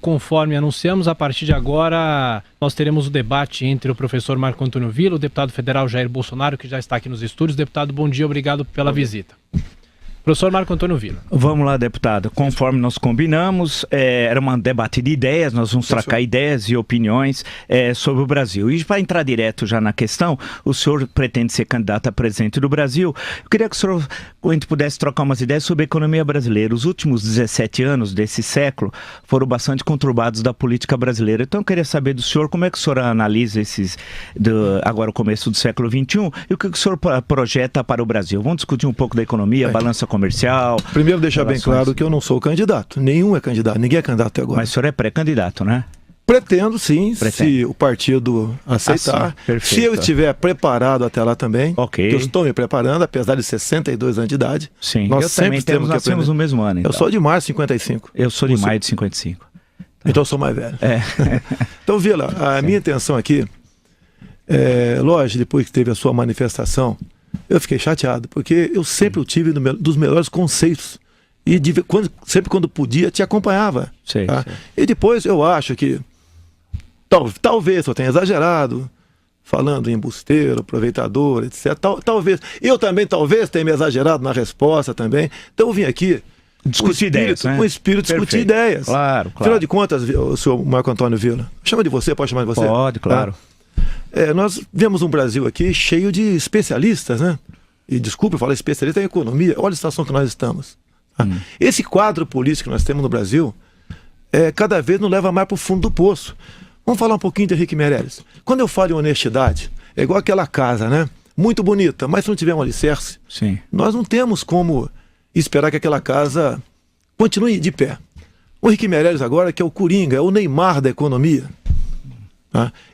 Conforme anunciamos, a partir de agora nós teremos o debate entre o professor Marco Antônio Villa, o deputado federal Jair Bolsonaro, que já está aqui nos estúdios. Deputado, bom dia, obrigado pela visita. Professor Marco Antônio Villa. Vamos lá, deputado. Conforme nós combinamos, era um debate de ideias, nós vamos trocar ideias e opiniões sobre o Brasil. E para entrar direto já na questão, o senhor pretende ser candidato a presidente do Brasil. Eu queria que a gente pudesse trocar umas ideias sobre a economia brasileira. Os últimos 17 anos desse século foram bastante conturbados da política brasileira. Então eu queria saber do senhor como é que o senhor analisa agora o começo do século XXI e o que o senhor projeta para o Brasil. Vamos discutir um pouco da economia, balança comercial. Primeiro deixar bem claro que eu não sou candidato. Nenhum é candidato. Ninguém é candidato até agora. Mas o senhor é pré-candidato, né? Pretendo, sim, se o partido aceitar. Se eu estiver preparado até lá também. Ok. Eu estou me preparando, apesar de 62 anos de idade. Sim. Nós sempre temos que aprender. Nós no mesmo ano, então. Eu sou de março de 55. Eu sou de maio de 55. Então eu sou mais velho. Então, Villa, a minha intenção aqui, lógico, depois que teve a sua manifestação, eu fiquei chateado, porque eu sempre tive dos melhores conceitos. E sempre quando podia, te acompanhava. Sei, tá? sei. E depois eu acho que talvez eu tenha exagerado, falando em embusteiro, aproveitador, etc. Talvez. Eu também talvez tenha me exagerado na resposta também. Então eu vim aqui discutir ideias, né? Com o espírito de discutir ideias. Claro. Afinal de contas, o senhor Marco Antônio Villa, chama de você, pode chamar de você? Pode, claro. Nós vemos um Brasil aqui cheio de especialistas, né? E desculpe falar especialista em economia, olha a situação que nós estamos. Esse quadro político que nós temos no Brasil, cada vez nos leva mais para o fundo do poço. Vamos falar um pouquinho de Henrique Meirelles. Quando eu falo em honestidade, é igual aquela casa, né? Muito bonita, mas se não tiver um alicerce, sim, nós não temos como esperar que aquela casa continue de pé. O Henrique Meirelles agora, que é o Coringa, é o Neymar da economia.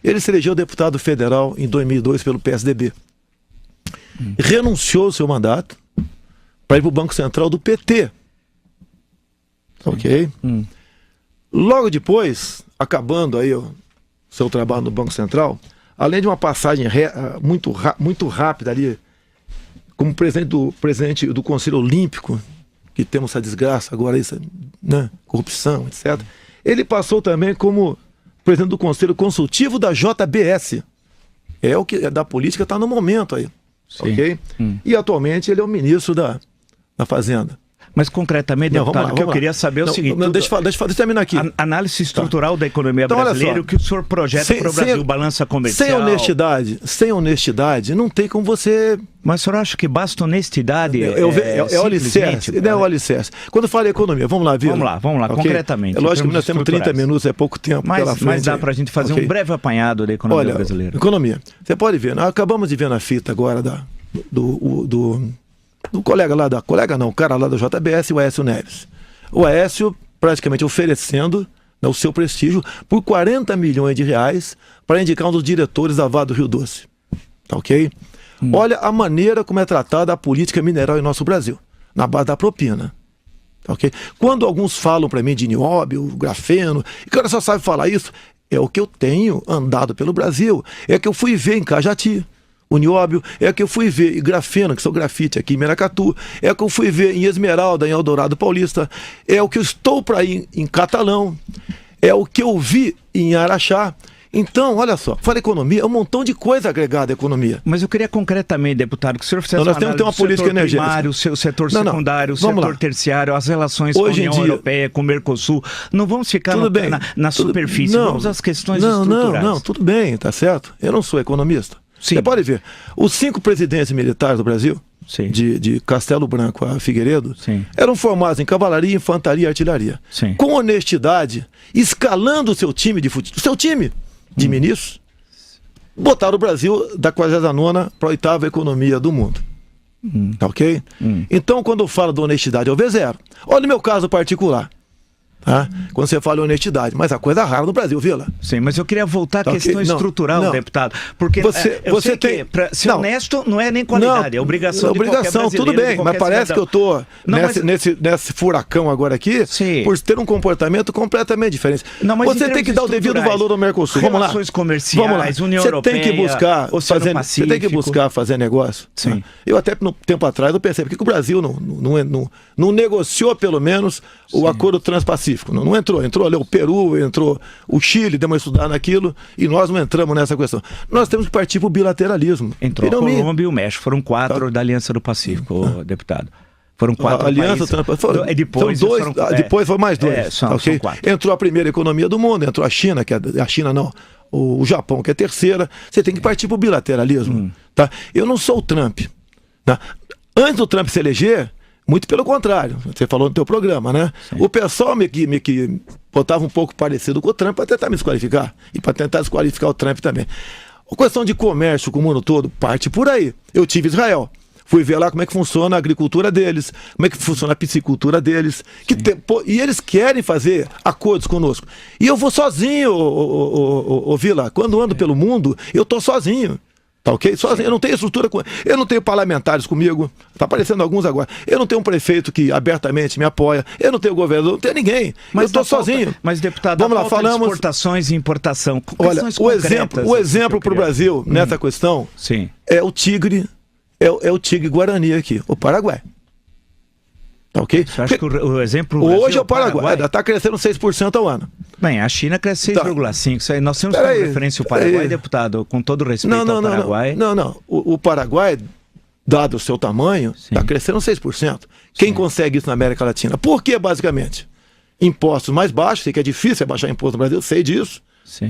Ele se elegeu deputado federal em 2002 pelo PSDB. Renunciou ao seu mandato para ir para o Banco Central do PT. Ok? Logo depois, acabando aí o seu trabalho no Banco Central, além de uma passagem muito rápida ali, como presidente do Conselho Olímpico, que temos essa desgraça agora, né? Corrupção, etc. Ele passou também como presidente do Conselho Consultivo da JBS. É o que da política está no momento aí. Sim. Ok? E atualmente ele é o ministro da Fazenda. Mas concretamente, deputado, o que eu queria saber é o seguinte... Deixa eu terminar aqui. Análise estrutural da economia brasileira, o que o senhor projeta para o Brasil, balança comercial... Sem honestidade, não tem como você... Mas o senhor acha que basta honestidade? É o alicerce. É o alicerce. Quando fala em economia, vamos lá, Villa. Vamos lá, okay? Concretamente. É lógico que nós temos 30 minutos, é pouco tempo pela frente. Mas dá para a gente fazer um breve apanhado da economia brasileira. Economia. Você pode ver, nós acabamos de ver na fita agora do colega lá o cara lá da JBS, o Aécio Neves. O Aécio praticamente oferecendo, né, o seu prestígio por 40 milhões de reais para indicar um dos diretores da Vale do Rio Doce. Tá ok? Olha a maneira como é tratada a política mineral em nosso Brasil, na base da propina. Tá ok? Quando alguns falam para mim de nióbio, grafeno, e que o cara só sabe falar isso, é o que eu tenho andado pelo Brasil, é que eu fui ver em Cajati. O nióbio é que eu fui ver em grafeno, que são grafite aqui em Meracatu, é que eu fui ver em Esmeralda, em Eldorado Paulista, é o que eu estou para ir em Catalão, é o que eu vi em Araxá. Então, olha só, fala economia, é um montão de coisa agregada à economia. Mas eu queria concretamente, deputado, que o senhor fizesse nós temos que ter uma política energética. Primário, o setor secundário, o setor terciário, as relações hoje com a União Europeia, com o Mercosul. Não vamos ficar na superfície, vamos às questões estruturais. Não, tudo bem, tá certo. Eu não sou economista. Sim. Você pode ver, os 5 presidentes militares do Brasil, de Castelo Branco a Figueiredo, eram formados em cavalaria, infantaria e artilharia. Sim. Com honestidade, escalando o seu time de ministros, botaram o Brasil da 49ª para a 8ª economia do mundo. Tá ok? Então, quando eu falo de honestidade, eu vejo zero. Olha o meu caso particular. Tá? Quando você fala em honestidade, mas a coisa rara no Brasil, Villa. Sim, mas eu queria voltar à questão estrutural, deputado. Porque você tem que ser honesto não é nem qualidade, é obrigação de qualquer brasileiro. Tudo bem, mas parece que eu estou nesse furacão agora aqui, por ter um comportamento completamente diferente. Você tem que dar o devido valor ao Mercosul. Vamos lá. Relações comerciais, União Europeia, você tem que buscar fazer negócio. Sim. Eu até no tempo atrás eu pensei, por que o Brasil não negociou pelo menos o acordo transpacífico? Pacífico. Não entrou. Entrou ali o Peru, entrou o Chile, deu uma estudada naquilo, e nós não entramos nessa questão. Nós temos que partir para o bilateralismo. Entrou a Colômbia e o México. Foram 4 da Aliança do Pacífico, deputado. Foram 4 países. Depois foi mais 2. São 4. Entrou a primeira economia do mundo, entrou a China, o Japão, que é a terceira. Você tem que partir para o bilateralismo. Tá? Eu não sou o Trump. Tá? Antes do Trump se eleger, muito pelo contrário, você falou no teu programa, né? Sim. O pessoal me botava um pouco parecido com o Trump para tentar me desqualificar e para tentar desqualificar o Trump também. A questão de comércio com o mundo todo parte por aí. Eu tive Israel. Fui ver lá como é que funciona a agricultura deles, como é que funciona a piscicultura deles. E eles querem fazer acordos conosco. E eu vou sozinho, Vila. Quando ando pelo mundo, eu estou sozinho. Tá ok? Sozinho. Eu não tenho estrutura, eu não tenho parlamentares comigo. Está aparecendo alguns agora. Eu não tenho um prefeito que abertamente me apoia. Eu não tenho governador, não tenho ninguém. Mas eu estou sozinho. Mas, deputado, vamos lá, falamos de exportações e importação. Olha, o exemplo para o Brasil nessa questão é o tigre. É o tigre guarani aqui, o Paraguai. Tá ok? Você acha que o exemplo... Hoje é o Paraguai. Está crescendo 6% ao ano. Bem, a China cresce 6,5%. Nós temos como referência o Paraguai, deputado, com todo respeito ao Paraguai. Não. O Paraguai, dado o seu tamanho, está crescendo 6%. Quem consegue isso na América Latina? Por quê, basicamente? Impostos mais baixos, sei que é difícil baixar imposto no Brasil, sei disso.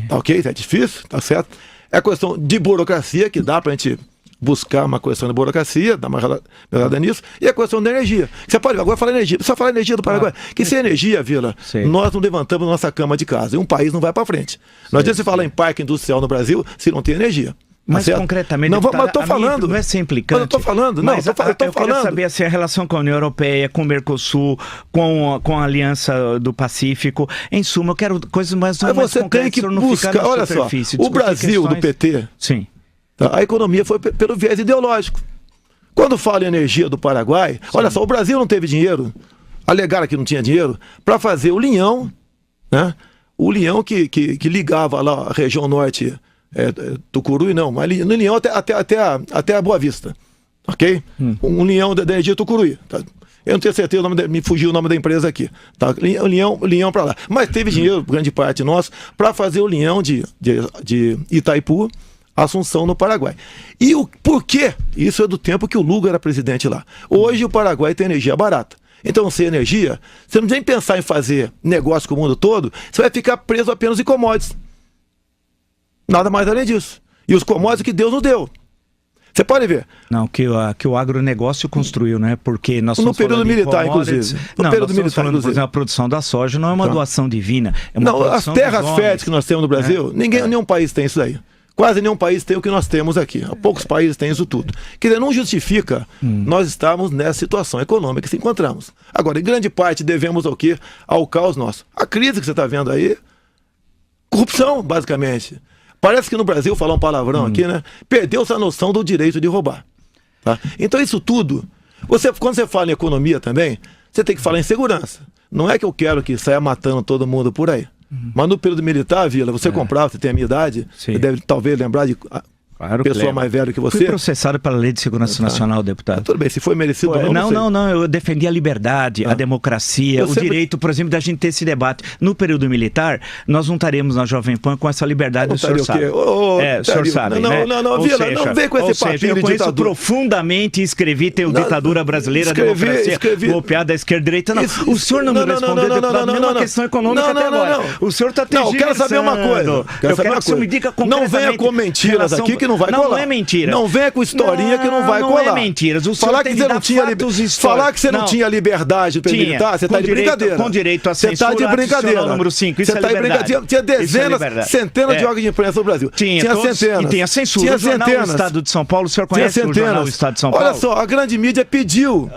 Tá ok? É difícil, tá certo? É a questão de burocracia, que dá pra gente buscar uma questão de burocracia, dar uma melhorada nisso, e a questão da energia. Você pode agora falar energia, só falar energia do Paraguai. Que sem energia, Vila, nós não levantamos nossa cama de casa, e um país não vai para frente. Não adianta você falar em parque industrial no Brasil se não tem energia. Mas concretamente, não, mas eu tô falando. Não é ser implicante. Eu tô falando, não, mas eu queria saber assim, a relação com a União Europeia, com o Mercosul, com a Aliança do Pacífico. Em suma, eu quero coisas mais você tem que buscar, olha só, o Brasil do PT. Sim. A economia foi pelo viés ideológico. Quando fala em energia do Paraguai, olha só, o Brasil não teve dinheiro, alegaram que não tinha dinheiro, para fazer o linhão, né? O linhão que ligava lá a região norte, Tucuruí não, mas no linhão até a Boa Vista, ok? Um linhão da energia Tucuruí, tá? Eu não tenho certeza, me fugiu o nome da empresa aqui. Tá? Linhão para lá. Mas teve dinheiro, grande parte nosso, para fazer o linhão de Itaipu, Assunção, no Paraguai. E o porquê? Isso é do tempo que o Lugo era presidente lá. Hoje o Paraguai tem energia barata. Então, sem energia, você não tem que pensar em fazer negócio com o mundo todo, você vai ficar preso apenas em commodities. Nada mais além disso. E os commodities que Deus nos deu. Você pode ver. Não, que o agronegócio construiu, né? Porque nós no período militar, inclusive. No período militar, por exemplo, a produção da soja não é uma doação divina. É uma as terras férteis que nós temos no Brasil, nenhum país tem isso daí. Quase nenhum país tem o que nós temos aqui. Poucos países têm isso tudo. Quer dizer, não justifica nós estarmos nessa situação econômica que se encontramos. Agora, em grande parte, devemos ao quê? Ao caos nosso. A crise que você está vendo aí, corrupção, basicamente. Parece que no Brasil, falar um palavrão aqui, né? Perdeu-se a noção do direito de roubar. Tá? Então, isso tudo, quando você fala em economia também, você tem que falar em segurança. Não é que eu quero que saia matando todo mundo por aí. Mas no período militar, Vila, você comprava, você tem a minha idade, você deve talvez lembrar de pessoa mais velha que você. Fui processado pela Lei de Segurança Nacional, deputado. Tudo bem, se foi merecido ou não. Não, eu defendi a liberdade, a democracia, direito, por exemplo, da gente ter esse debate. No período militar, nós não estaremos na Jovem Pan com essa liberdade, o senhor sabe. O senhor sabe, né? Não, Vila, não vem com esse papinho de ditadura. Eu conheço profundamente e escrevi, tem o Ditadura Brasileira, democracia, golpeada da esquerda-direita. Não, o senhor não me respondeu, deputado, nem uma questão econômica até agora. O senhor está tergiversando. Não, eu quero saber uma coisa. Eu quero que o senhor me diga concretamente. Não venha com mentiras aqui que não vai colar. Não é mentira. Não venha com historinha que não vai colar. Não é mentira. Falar que você não tinha liberdade para militar, você está de brincadeira. Com direito a censura, você está de brincadeira. Número 5, isso você está de brincadeira. Tinha dezenas, centenas de órgãos de imprensa no Brasil. Tinha centenas. E tinha censura. Tinha centenas. O Estado de São Paulo, o senhor conhece o jornal O Estado de São Paulo? Olha só, a grande mídia pediu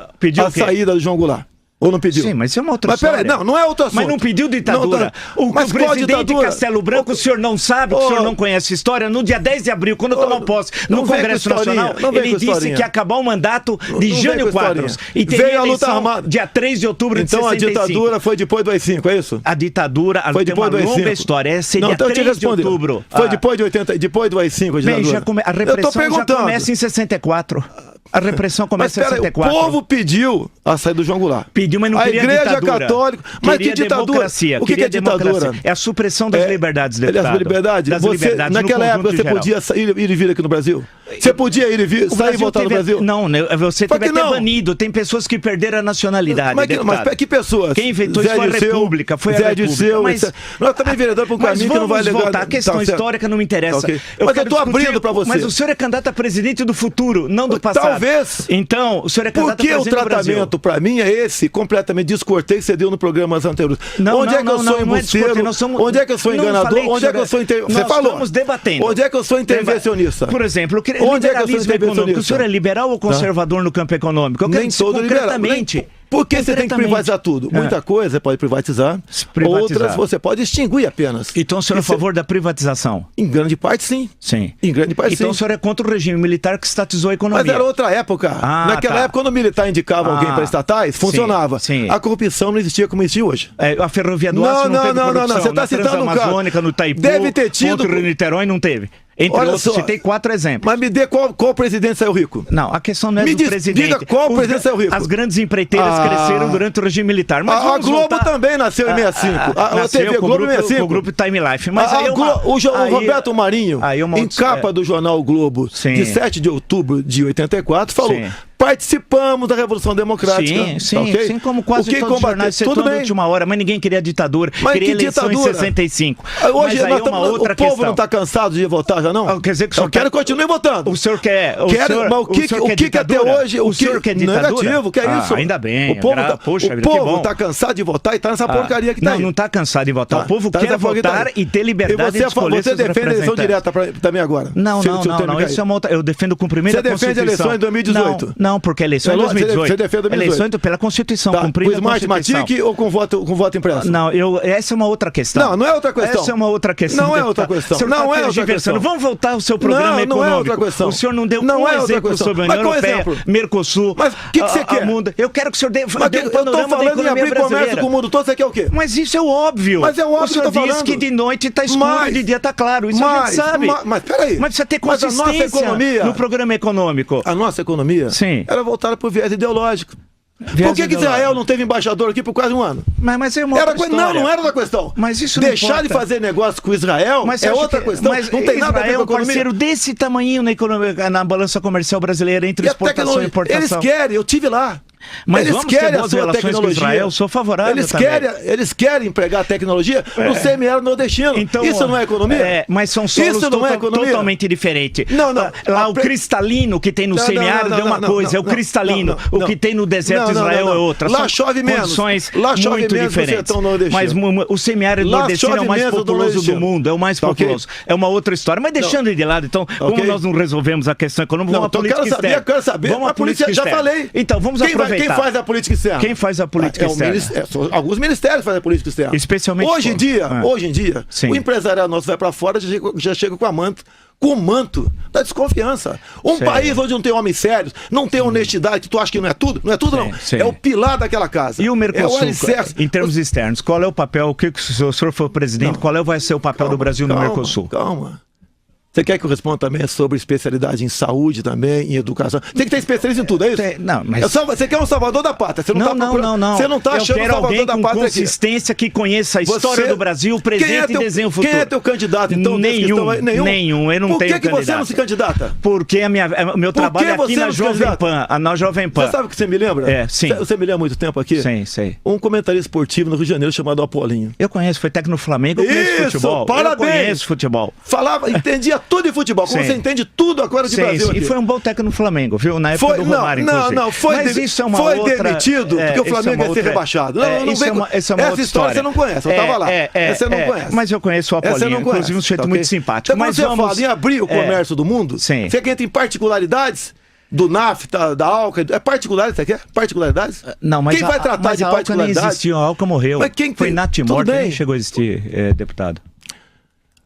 a saída do João Goulart. Ou não pediu? Sim, mas isso é uma outra história. Peraí, não é outra assunto. Mas não pediu ditadura. O presidente Castelo Branco, o senhor não sabe, o senhor não conhece a história. No dia 10 de abril, quando tomou posse no Congresso Nacional, ele disse que ia acabar o mandato de Jânio Quadros. E teria a luta armada. Dia 3 de outubro de 65. Então a ditadura foi depois do AI-5, é isso? A ditadura foi depois do AI-5. Longa história. É seria 3 de outubro. Foi depois de 80, depois do AI-5 a ditadura. A repressão já começa em 64. A repressão começa em 64. O povo pediu a saída do João Goulart. pediu, mas não a queria Igreja ditadura. Católica. Mas Queria que ditadura? democracia. O que é ditadura? Democracia. É a supressão das liberdades, deputado. Das liberdades? Das Você, liberdades naquela época você geral. podia ir e vir aqui no Brasil? Você podia ir e vir, sair e voltar no Brasil? Não, você teve até banido. Tem pessoas que perderam a nacionalidade, mas que pessoas? Quem inventou isso foi a República. Foi a Zé República. Dirceu, Mas nós também vereador para um caminho que não vai legal. A questão histórica não me interessa. Okay. Mas eu estou abrindo para você. Mas o senhor é candidato a presidente do futuro, não do passado. Talvez. Então, o senhor é candidato a Porque presidente o tratamento para mim é esse, completamente descortês que você deu no programas anteriores. Onde é que eu sou embusteiro? Onde é que eu sou enganador? Onde é que eu sou intervencionista? Você falou. Nós estamos debatendo. Onde é que eu sou intervencionista? Por exemplo, onde é que eu sou intervencionista? O senhor é liberal ou conservador no campo econômico? Eu quero nem todo concretamente. Liberal. Por que você tem que privatizar tudo? Muita coisa você pode privatizar, outras você pode extinguir apenas. Então o senhor é a favor da privatização? Em grande parte, sim. Sim. Em grande parte, então sim. o senhor é contra o regime militar que estatizou a economia? Mas era outra época. Naquela época, quando o militar indicava alguém para estatais, funcionava. Sim. A corrupção não existia como existe hoje. A ferrovia do Aço não teve corrupção. Você está citando um cara. Transamazônica, no Itaipu, deve ter tido. Contra o Niterói não teve. Entre outros, citei 4 exemplos. Mas me dê qual presidente saiu rico? Não, a questão não é do presidente. Diga qual presidente saiu rico. As grandes empreiteiras cresceram durante o regime militar. Mas a Globo também nasceu em 65. A TV Globo em 65. O grupo Time Life. Mas o Roberto Marinho, em capa do jornal Globo, de 7 de outubro de 84, falou... Participamos da Revolução Democrática. Sim, como quase todos os jornais, setor da última hora, mas ninguém queria ditadura, queria eleição em 65. Hoje mas aí uma outra o povo não está cansado de votar já não? Quer dizer que o senhor quero que continue votando. O senhor quer... Mas o que até hoje... O senhor quer ditadura? Negativo, que é isso? Ainda bem. O povo está cansado de votar e está nessa porcaria que está aí. Não está cansado de votar. O povo quer votar e ter liberdade de escolher seus representantes. Você defende a eleição direta também agora? Não. Isso é uma outra... Eu defendo o cumprimento da Constituição. Você defende a eleição em 2018? Não, porque a eleição é 2018. Você defende 2018. Eleições pela Constituição, cumprindo a Constituição. Com Smartmatic ou com voto impresso? Não, essa é uma outra questão. Não é outra questão. Essa é uma outra questão. Não é outra questão. Não é outra questão. Vamos voltar ao seu programa econômico. Não é outra questão. O senhor não deu um exemplo sobre a União Europeia, Mercosul, Mas o que você quer? Eu quero que o senhor dê um panorama da economia brasileira. Eu estou falando em abrir comércio com o mundo todo, você quer o quê? Mas isso é óbvio. Mas é óbvio o senhor que eu tô diz falando. que de noite está escuro e de dia está claro. Isso a gente sabe. Mas peraí. Mas precisa ter consistência no programa econômico. A nossa economia era voltada para o viés ideológico. Por que Israel não teve embaixador aqui por quase um ano? Mas é uma outra história. Não era da questão. Mas isso não Deixar de fazer negócio com Israel é outra questão. Mas não tem nada a ver com a economia. Israel é um parceiro desse tamanho na balança comercial brasileira entre exportação e importação. Eles querem, eu tive lá. Mas eles vamos querem ter boas relações com Israel, sou favorável eles querem empregar tecnologia no semiárido nordestino. Então, isso não é economia? Mas são solos totalmente diferentes. Lá o cristalino que tem no semiárido é uma coisa, é o cristalino. O que tem no deserto de Israel é outra. Lá chove menos. Lá chove muito menos diferentes. Mas o semiárido nordestino é o mais populoso do mundo, é o mais populoso. É uma outra história. Mas deixando de lado, então, como nós não resolvemos a questão econômica, vamos à política externa. Eu quero saber. Vamos à política externa. Já falei. Então, vamos aproveitar. Quem faz a política externa? Quem faz a política externa? Alguns ministérios fazem a política externa. Especialmente hoje em dia, o empresariado nosso vai para fora já chega com o manto da desconfiança. País onde não tem homens sérios, não tem honestidade, que tu acha que não é tudo? Não é tudo, não. É o pilar daquela casa. E o Mercosul, em termos externos, qual é o papel? Se o senhor for presidente, qual vai ser o papel do Brasil no Mercosul? Calma. Você quer que eu responda também sobre especialidade em saúde também, em educação? Tem que ter especialista em tudo, é isso? Não, mas... Você quer um salvador da pátria. Você não. Você não está achando um salvador da pátria com consistência aqui. Que conheça a história do Brasil, o presente e desenho futuro. Quem é teu candidato, então? Nenhum, eu não tenho candidato. Por que você não se candidata? Porque o meu trabalho é aqui na Jovem Pan. Você sabe o que você me lembra? Sim. Você me lembra há muito tempo aqui? Sim, sei. Um comentarista esportivo no Rio de Janeiro chamado Apolinho. Eu conheço, foi técnico no Flamengo, eu conheço futebol. Parabéns! Eu conheço futebol. Entendia tudo de futebol. Você entende tudo agora de Brasil aqui. E foi um bom técnico no Flamengo, viu? Na época do Romário, inclusive. Foi demitido porque o Flamengo ia ser rebaixado. Essa história você não conhece, eu estava lá. Você não conhece. Mas eu conheço o Apolinho, inclusive um sujeito muito simpático. Então, quando você fala em abrir o comércio do mundo, você quer em particularidades do NAFTA, da ALCA, é particularidades, você quer? Particularidades? Não, mas quem vai tratar de particularidades? A ALCA nem existiu, a ALCA morreu. Foi natimorta, nem chegou a existir, deputado.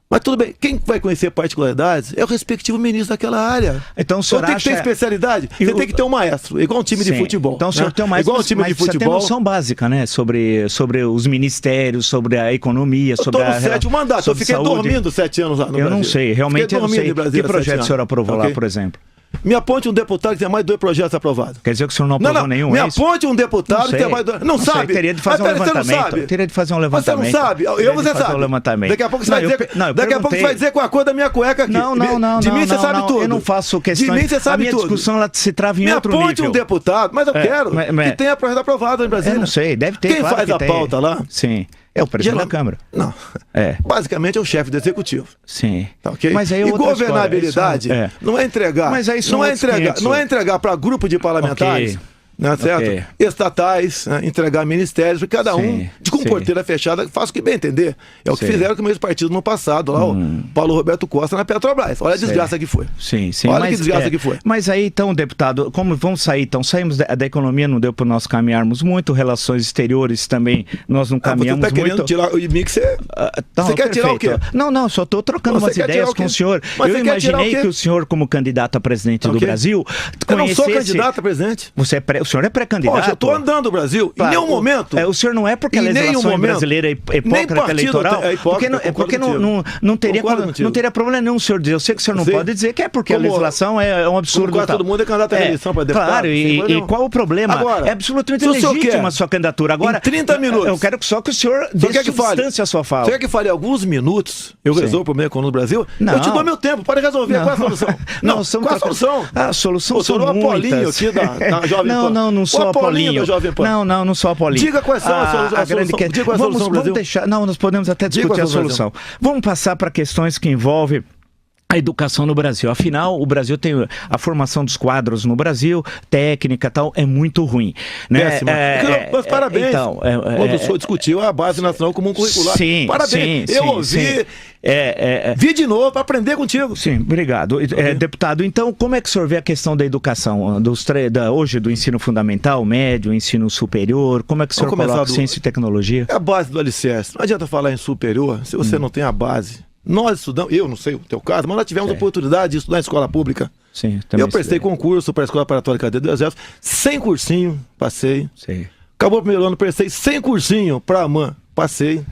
Mas tudo bem, quem vai conhecer particularidades é o respectivo ministro daquela área. Então o senhor tem que ter especialidade. Você tem que ter um maestro, igual um time de futebol. Então o senhor tem um maestro, igual um time de futebol. Você tem noção básica, né? Sobre os ministérios, sobre a economia, sobre a... Eu estou no 7º mandato, eu fiquei dormindo 7 anos lá no Brasil. Eu não sei, realmente eu não sei. Que projeto o senhor aprovou lá, por exemplo? Me aponte um deputado que tem mais de 2 projetos aprovados. Quer dizer que o senhor não aprovou nenhum? Me aponte um deputado que tem mais de 2. Não sabe? Teria de fazer um levantamento. Teria de fazer um levantamento. Você não sabe? Você sabe. Daqui a pouco você vai dizer. Daqui a pouco você vai dizer com a cor da minha cueca aqui. Não. De mim você sabe tudo. Eu não faço questão. De mim você sabe tudo. A minha discussão ela se trava em outro nível. Me aponte um deputado, mas eu quero que tenha projeto aprovado em Brasília. Eu não sei, deve ter. Quem faz a pauta lá? Sim. É o presidente da Câmara. Não. Basicamente é o chefe do executivo. Sim. Tá, okay? Mas aí e governabilidade não é entregar. Mas aí não é entregar para grupo de parlamentares. Né, certo? Estatais, né, entregar ministérios, porque cada um, com porteira fechada, faz o que bem entender. É o que fizeram com os meus partidos no passado, lá, o Paulo Roberto Costa na Petrobras. Olha a desgraça que foi. Sim. Olha que desgraça que foi. Mas aí, então, deputado, como vamos sair? Então, saímos da economia, não deu para nós caminharmos muito, relações exteriores também, nós não caminhamos você tá muito. Tirar o mix, você quer tirar o quê? Não, só estou trocando umas ideias com o senhor. Mas eu imaginei que o senhor, como candidato a presidente do Brasil, eu não sou candidato a presidente. O senhor é pré-candidato? Eu estou andando o Brasil, em nenhum momento. O senhor não é porque a legislação brasileira é hipócrita eleitoral? Porque não teria problema nenhum o senhor dizer. Eu sei que o senhor não pode dizer que é porque a legislação é um absurdo. Quase todo mundo é candidato à reeleição para deputado. Claro, e qual o problema? Agora, é absolutamente legítima a sua candidatura. Agora, em 30 minutos. Eu quero só que o senhor dê substância à sua fala. Você quer que fale alguns minutos? Eu resolvo o problema econômico do Brasil? Não. Eu te dou meu tempo, pode resolver. Qual é a solução? Qual a solução? A solução são muitas. Eu sou o Apolinho aqui da Jovem Pan. Não sou o Apolinho. Não sou Apolinho. Diga quais são a solução. Diga qual é a solução do Brasil. Vamos deixar. Não, nós podemos até discutir a solução. Vamos passar para questões que envolvem a educação no Brasil. Afinal, o Brasil tem a formação dos quadros no Brasil, técnica e tal, é muito ruim. Né? Mas parabéns. Então, quando o senhor discutiu a Base Nacional Comum Curricular. Sim, parabéns. Eu ouvi. Vi de novo para aprender contigo. Sim, obrigado. Deputado, então, como é que o senhor vê a questão da educação? Hoje, do ensino fundamental, médio, ensino superior, como é que o senhor coloca ciência e tecnologia? É a base do alicerce. Não adianta falar em superior se você não tem a base. Nós estudamos, eu não sei o teu caso, mas nós tivemos oportunidade de estudar em escola pública. Sim, eu prestei concurso para a Escola Preparatória de Cadeia do Exército, sem cursinho, passei. Sim. Acabou o primeiro ano, prestei sem cursinho para a AMAN, passei.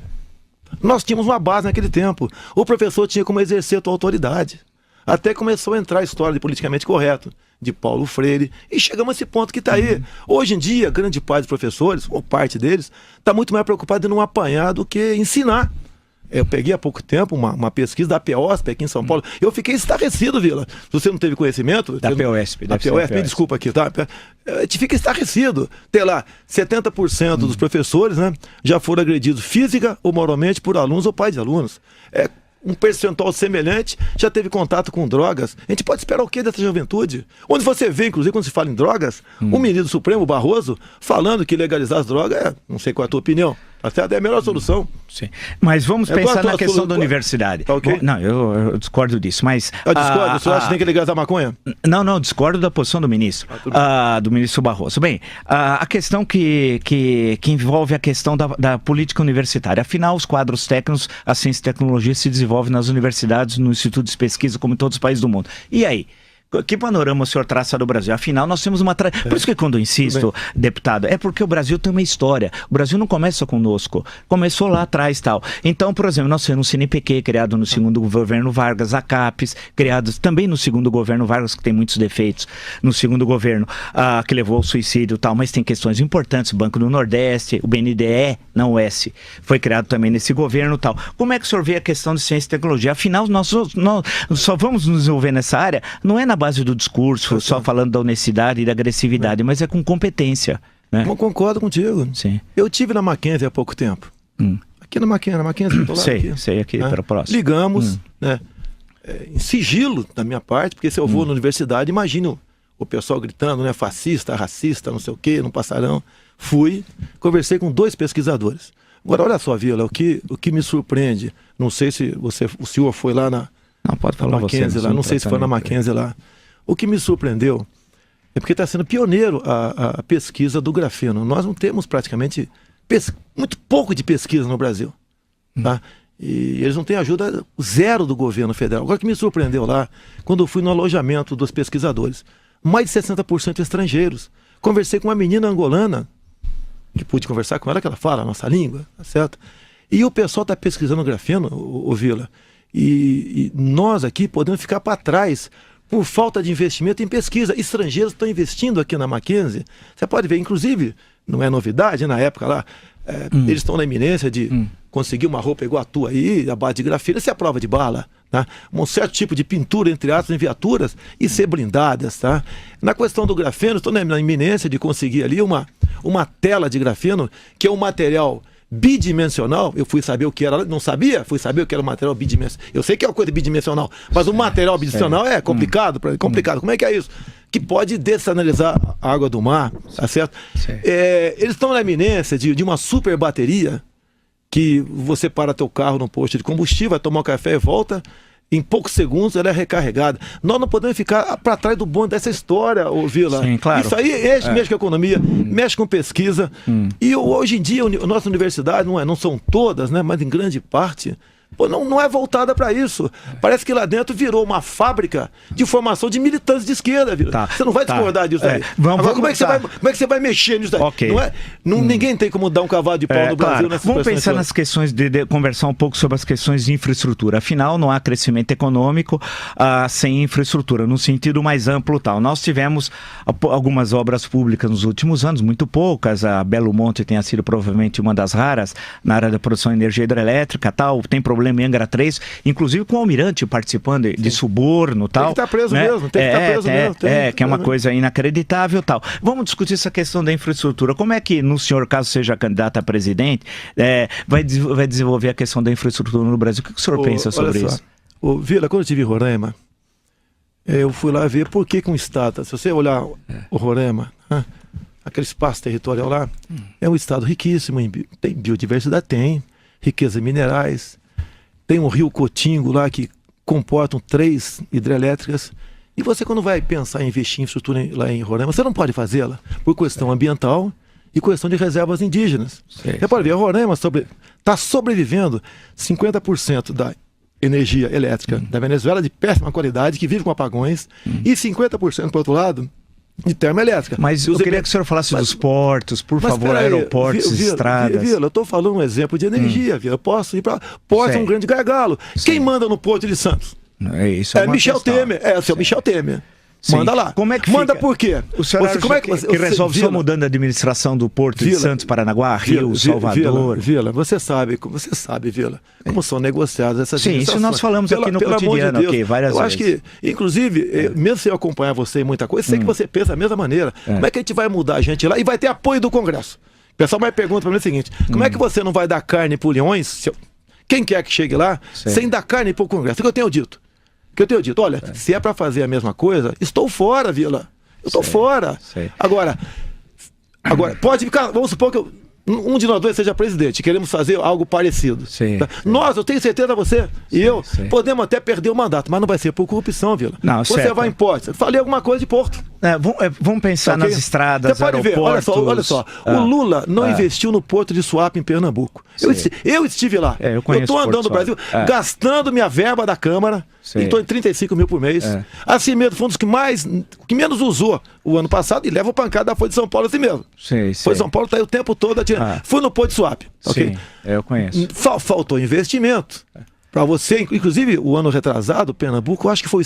Nós tínhamos uma base naquele tempo. O professor tinha como exercer a tua autoridade. Até começou a entrar a história de politicamente correto, de Paulo Freire, e chegamos a esse ponto que está aí. Hoje em dia, grande parte dos professores, ou parte deles, está muito mais preocupado em não apanhar do que ensinar. Eu peguei há pouco tempo uma pesquisa da PEOSP aqui em São Paulo. Eu fiquei estarrecido, Vila. Se você não teve conhecimento... Da PEOSP. Da PEOSP, desculpa aqui, tá? Te fica estarrecido. Tem lá, 70% dos professores, né, já foram agredidos física ou moralmente por alunos ou pais de alunos. Um percentual semelhante já teve contato com drogas. A gente pode esperar o que dessa juventude? Onde você vê, inclusive, quando se fala em drogas, o ministro Supremo, Barroso, falando que legalizar as drogas não sei qual é a tua opinião, até é a melhor solução. Sim. Mas vamos pensar na questão da universidade. Okay. Não, eu discordo disso, mas... Eu discordo? O senhor acha que tem que legalizar a maconha? Não, discordo da posição do ministro, do ministro Barroso. Bem, a questão que envolve a questão da política universitária. Afinal, os quadros técnicos, a ciência e tecnologia se desenvolve nas universidades, nos institutos de pesquisa, como em todos os países do mundo. E aí? Que panorama o senhor traça do Brasil? Afinal, nós temos uma... Por isso que quando eu insisto, deputado, é porque o Brasil tem uma história. O Brasil não começa conosco. Começou lá atrás e tal. Então, por exemplo, nós temos o CNPq, criado no segundo governo Vargas, a CAPES, criados também no segundo governo Vargas, que tem muitos defeitos, no segundo governo, que levou ao suicídio e tal, mas tem questões importantes. O Banco do Nordeste, o BNDE, não o S, foi criado também nesse governo e tal. Como é que o senhor vê a questão de ciência e tecnologia? Afinal, nós só vamos nos desenvolver nessa área, não é na base do discurso, só falando da honestidade e da agressividade, mas é com competência. Né? Eu concordo contigo. Sim. Eu tive na Mackenzie há pouco tempo. Aqui na Mackenzie, tô lá sei aqui, para o próximo. Ligamos, né, em sigilo da minha parte, porque se eu vou na universidade, imagino o pessoal gritando, né, fascista, racista, não sei o quê, não passarão. Fui, conversei com 2 pesquisadores. Agora, olha só, Vila, o que me surpreende, não sei se o senhor foi lá na pode falar Mackenzie, lá, não sei se foi na Mackenzie lá. O que me surpreendeu é porque está sendo pioneiro a pesquisa do grafeno. Nós não temos praticamente muito pouco de pesquisa no Brasil. Tá? E eles não têm ajuda zero do governo federal. Agora, o que me surpreendeu lá, quando eu fui no alojamento dos pesquisadores, mais de 60% estrangeiros. Conversei com uma menina angolana, que pude conversar com ela, que ela fala a nossa língua, tá certo? E o pessoal está pesquisando grafeno, o Vila, e nós aqui podemos ficar para trás, por falta de investimento em pesquisa. Estrangeiros estão investindo aqui na Mackenzie. Você pode ver, inclusive, não é novidade, na época lá, eles estão na iminência de conseguir uma roupa igual a tua aí, a base de grafite, isso é a prova de bala. Tá? Um certo tipo de pintura, entre aspas, em viaturas e ser blindadas. Tá? Na questão do grafeno, estou na iminência de conseguir ali uma tela de grafeno, que é um material bidimensional. Eu fui saber o que era, não sabia? Fui saber o que era um material bidimensional. Eu sei que é uma coisa bidimensional, mas o material bidimensional é complicado. Complicado. Como é que é isso? Que pode dessanalizar a água do mar, tá certo? Eles estão na iminência de uma super bateria que você para teu carro no posto de combustível, vai tomar um café e volta, em poucos segundos ela é recarregada. Nós não podemos ficar para trás do bonde dessa história, ô Vila. Sim, claro. Isso aí mexe com a economia, mexe com pesquisa. E hoje em dia, a nossa universidade, não são todas, né, mas em grande parte, não é voltada para isso. Parece que lá dentro virou uma fábrica de formação de militantes de esquerda, Vila. Tá, você não vai discordar disso aí. Agora, como é que você vai mexer nisso aí? Okay. Ninguém tem como dar um cavalo de pau no Brasil nessa situação. Vamos pensar nas questões de conversar um pouco sobre as questões de infraestrutura. Afinal, não há crescimento econômico sem infraestrutura, no sentido mais amplo tal. Nós tivemos algumas obras públicas nos últimos anos, muito poucas. A Belo Monte tenha sido provavelmente uma das raras na área da produção de energia hidrelétrica tal. Tem problema em Angra 3, inclusive com o Almirante participando de suborno tal. Tem que estar preso mesmo, tem que estar preso mesmo. Que é uma coisa inacreditável tal. Vamos discutir essa questão da infraestrutura. Como é que, no senhor, caso seja candidato a presidente, vai desenvolver a questão da infraestrutura no Brasil? O que o senhor pensa sobre isso? Vila, quando eu estive em Roraima, eu fui lá ver por que um estado, se você olhar o Roraima, aquele espaço territorial lá, é um estado riquíssimo, tem biodiversidade, tem riqueza em minerais, tem um rio Cotingo lá que comportam 3 hidrelétricas. E você, quando vai pensar em investir em infraestrutura lá em Roraima, você não pode fazê-la por questão ambiental e questão de reservas indígenas. Você pode ver, a Roraima está sobrevivendo 50% da energia elétrica da Venezuela de péssima qualidade, que vive com apagões, e 50%, por outro lado, de termoelétrica. Mas eu queria que o senhor falasse dos portos, por favor, aeroportos, estradas. Vila, eu estou falando um exemplo de energia, Vila. Eu posso ir para... Porto é um grande gargalo. Quem manda no Porto de Santos? Isso é Michel Temer. É o seu Michel Temer. Sim. Manda lá. Como é que manda por quê? O senhor como é que resolve só mudando a administração do Porto de Santos, Paranaguá, Rio, Salvador? Vila, você sabe, Vila, como são negociadas essas administrações. Sim, isso nós falamos aqui no cotidiano, várias vezes. Eu acho que, inclusive, mesmo sem eu acompanhar você em muita coisa, sei que você pensa da mesma maneira. Como é que a gente vai mudar a gente lá e vai ter apoio do Congresso? O pessoal vai perguntar para mim o seguinte, como é que você não vai dar carne por leões, quem quer que chegue lá, sem dar carne para o Congresso? O que eu tenho dito? Olha, se é para fazer a mesma coisa, estou fora, Vila. Eu estou fora. Agora, pode ficar, vamos supor que um de nós dois seja presidente, queremos fazer algo parecido. Tá? Nós, eu tenho certeza, você e eu, podemos até perder o mandato, mas não vai ser por corrupção, Vila. Não, você vai em Porto. Falei alguma coisa de Porto. Vamos pensar nas estradas, você pode aeroportos. Ver, olha só. O Lula não investiu no Porto de Suape, em Pernambuco. Eu estive lá. Eu estou andando no Brasil, gastando minha verba da Câmara. Estou em 35 mil por mês. Assim mesmo, foi um dos que menos usou o ano passado e leva pancada da Folha de São Paulo assim mesmo. Folha de São Paulo está aí o tempo todo atirando. Fui no Porto de Suape. Sim, eu conheço. Faltou investimento. Para você, inclusive, o ano retrasado, Pernambuco, eu acho que foi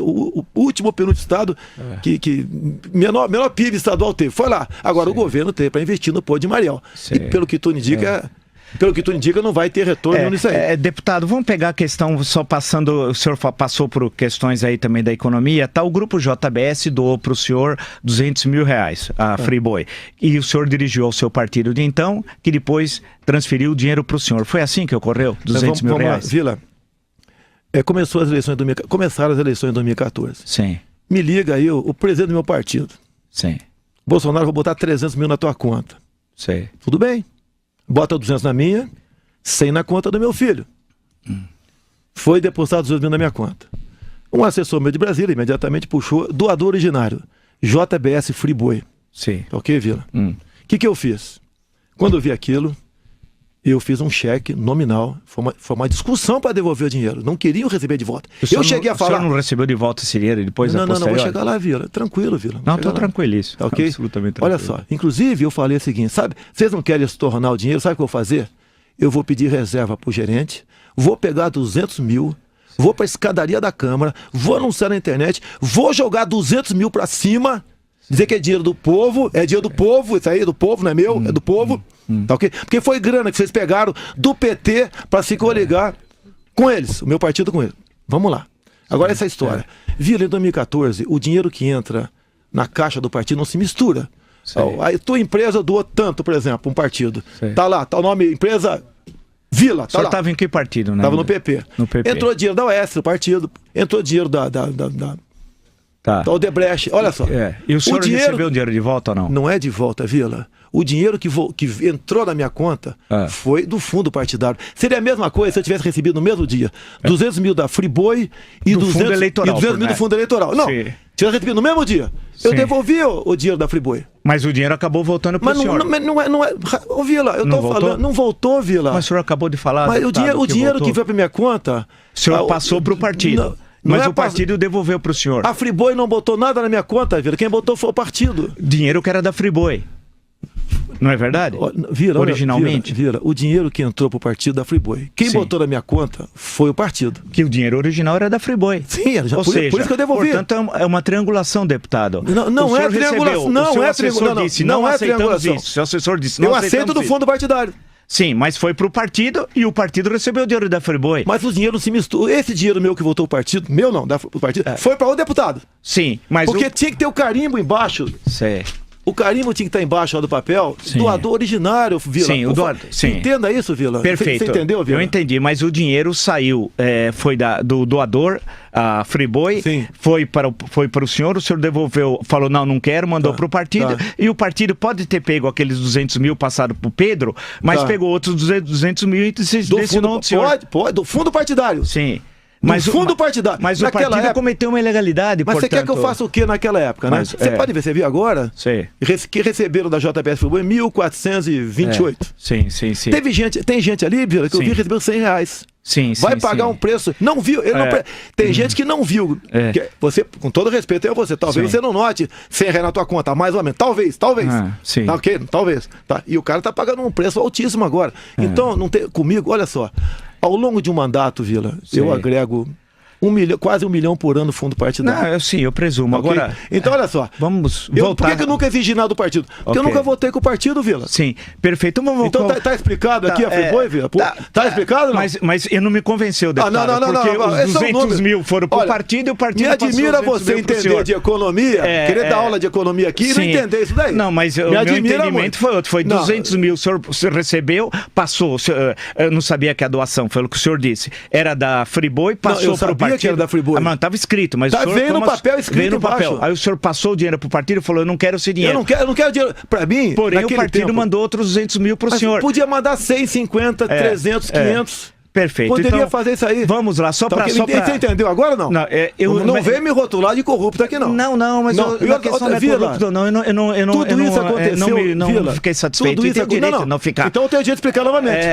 o último penúltimo estado que menor PIB estadual teve. Foi lá. Agora o governo teve para investir no Porto de Mariel. E pelo que tu indica, não vai ter retorno nisso aí. Deputado, vamos pegar a questão, só passando, o senhor passou por questões aí também da economia, o grupo JBS doou para o senhor R$200 mil, a Friboi, e o senhor dirigiu ao seu partido de então, que depois transferiu o dinheiro para o senhor. Foi assim que ocorreu? R$200 mil? Vamos lá, Vila. Começaram as eleições em 2014. Sim. Me liga aí o presidente do meu partido. Sim. Bolsonaro, vou botar 300 mil na tua conta. Sim. Tudo bem? Bota 200 na minha, 100 na conta do meu filho. Foi depositado 200 mil na minha conta. Um assessor meu de Brasília imediatamente puxou doador originário, JBS Friboi. Sim. Ok, Vila? O que eu fiz? Quando eu vi aquilo, eu fiz um cheque nominal. Foi uma discussão para devolver o dinheiro. Não queriam receber de volta. Eu cheguei a falar... O senhor não recebeu de volta esse dinheiro depois? Não, vou chegar lá, Vila. Tranquilo, Vila. Não, estou tranquilíssimo. Ok? Absolutamente tranquilo. Olha só, inclusive eu falei o seguinte, sabe, vocês não querem estornar o dinheiro, sabe o que eu vou fazer? Eu vou pedir reserva para o gerente, vou pegar 200 mil, vou para a escadaria da Câmara, vou anunciar na internet, vou jogar 200 mil para cima, dizer que é dinheiro do povo, isso aí é do povo, não é meu, é do povo, tá ok? Porque foi grana que vocês pegaram do PT para se coligar com eles, o meu partido com eles. Vamos lá. Agora essa história. Vila, em 2014, o dinheiro que entra na caixa do partido não se mistura. A tua empresa doou tanto, por exemplo, um partido. Tá lá, tá o nome, empresa Vila. Tá lá. Estava em que partido, né? Tava no PP. Entrou dinheiro da Oeste, do partido. Entrou dinheiro da Odebrecht. Olha só. E o senhor recebeu o dinheiro de volta ou não? Não é de volta, Vila. O dinheiro que entrou na minha conta foi do fundo partidário. Seria a mesma coisa se eu tivesse recebido no mesmo dia 200 mil da Friboi e 200 mil do fundo eleitoral. Não, tivesse recebido no mesmo dia. Eu devolvi o dinheiro da Friboi. Mas o dinheiro acabou voltando para o senhor. Mas não é. Ô, Vila, eu tô falando. Não voltou, Vila. Mas o senhor acabou de falar. Mas o dinheiro que veio para minha conta. O senhor passou para o partido. Mas o partido devolveu para o senhor. A Friboi não botou nada na minha conta, Vila. Quem botou foi o partido. Dinheiro que era da Friboi. Não é verdade? Vila, originalmente? Vila, o dinheiro que entrou pro partido da Friboi. Quem botou na minha conta foi o partido. Que o dinheiro original era da Friboi. Sim, por isso que eu devolvi. Portanto, é uma triangulação, deputado. Não é triangulação. Não é triangulação. Não é triangulação. Seu assessor disse, não aceitamos isso. Eu aceito do fundo partidário. Sim, mas foi pro partido e o partido recebeu o dinheiro da Friboi. Mas o dinheiro não se mistura. Esse dinheiro meu que voltou ao partido, meu não, do partido, foi para o deputado. Sim, mas porque tinha que ter o carimbo embaixo. Sim. O carimbo tinha que estar embaixo do papel. Sim. Doador originário, Vila. Sim, o doador. Sim. Entenda isso, Vila. Perfeito. Você entendeu, Vila? Eu entendi, mas o dinheiro saiu, foi do doador, a Friboi, foi para o senhor devolveu, falou não quero, mandou para o partido, e o partido pode ter pego aqueles 200 mil passado para o Pedro, mas pegou outros 200 mil e destinou ao senhor. Pode, do fundo partidário. Sim. Mas o fundo partidário. Mas o partido cometeu uma ilegalidade, mas portanto... você quer que eu faça o que naquela época, né? Você pode ver, você viu agora? Sim. Que receberam da JBS Friboi 1.428. Sim. Tem gente ali, Vila, que eu vi recebendo R$100. Sim, vai pagar um preço. Não viu. Tem gente que não viu. Você, com todo respeito a você, talvez você não note R$100 na tua conta, mais ou menos. Talvez. Sim. Tá ok? Talvez. Tá. E o cara tá pagando um preço altíssimo agora. Então, não tem, comigo, olha só. Ao longo de um mandato, Vila, eu agrego quase 1 milhão por ano no fundo partidário. Sim, eu presumo. Okay? Agora, então, olha só. Vamos voltar. Por que eu nunca exigi nada do partido? Porque eu nunca votei com o partido, Vila. Sim, perfeito. Então tá explicado aqui a Friboi, Vila? Tá explicado? Não? Mas ele não me convenceu, deputado. Não. Porque os 200 mil foram pro partido e o partido me admira você entender de economia, querer dar aula de economia aqui e não entender isso daí. Não, mas o meu entendimento foi outro. Foi 200 mil, o senhor recebeu, passou. Eu não sabia que a doação, foi o que o senhor disse. Era da Friboi, passou pro partido. Que era da Friboi. Estava escrito, mas veio no papel escrito. Veio no papel. Aí o senhor passou o dinheiro pro partido e falou: eu não quero esse dinheiro. Eu não quero dinheiro. Para mim, porém, o partido mandou outros 200 mil pro senhor. Podia mandar 100, 50, 300, 500. Perfeito. Poderia então, fazer isso aí. Vamos lá, só para... Você entendeu agora ou não? Não vem me rotular de corrupto aqui, não. Não, mas a questão não é corrupto, não. Tudo isso aconteceu, não fiquei satisfeito. Tudo isso direito não ficar. Então eu tenho direito de explicar novamente.